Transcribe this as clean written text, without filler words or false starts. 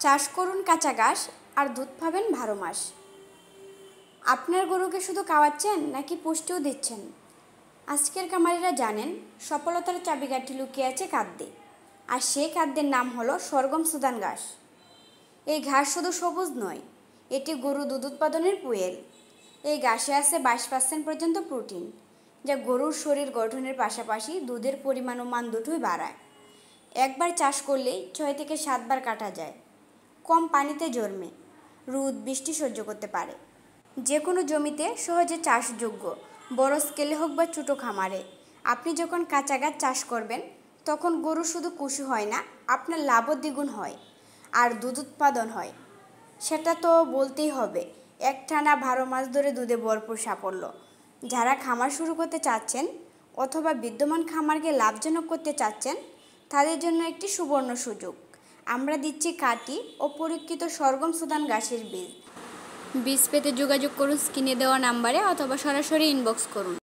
চাষ করুন কাঁচা ঘাস আর দুধ পাবেন 12 মাস। আপনার গরুকে শুধু খাওয়াচ্ছেন নাকি পুষ্টিও দিচ্ছেন? আজকের খামারিরা জানেন সফলতার চাবিকাঠি লুকিয়ে আছে খাদ্যে, আর সেই খাদ্যের নাম হলো সরগম সুদান ঘাস। এই ঘাস শুধু সবুজ নয়, এটি গরু দুধ উৎপাদনের ফুয়েল। এই ঘাসে আছে 22% পর্যন্ত প্রোটিন, যা গরুর শরীর গঠনের পাশাপাশি দুধের পরিমাণ ও মান দুটোই বাড়ায়। একবার চাষ করলেই 6 থেকে 7 বার কাটা যায়। কম পানিতে জন্মে, রোদ বৃষ্টি সহ্য করতে পারে, যে কোনো জমিতে সহজে চাষযোগ্য, বড় স্কেলে হোক বা ছোটো খামারে। আপনি যখন কাঁচা ঘাস চাষ করবেন তখন গরু শুধু খুশি হয় না, আপনার লাভও দ্বিগুণ হয় আর দুধ উৎপাদন হয়। সেটা তো বলতেই হবে, একটানা 12 মাস ধরে দুধে ভরপুর সাফল্য। যারা খামার শুরু করতে চাচ্ছেন অথবা বিদ্যমান খামারকে লাভজনক করতে চাচ্ছেন, তাদের জন্য একটি সুবর্ণ সুযোগ। আমরা দিচ্ছি খাঁটি ও পরীক্ষিত সরগম সুদান ঘাসের বীজ। বীজ পেতে যোগাযোগ করুন স্ক্রিনে দেওয়া নাম্বারে অথবা সরাসরি ইনবক্স করুন।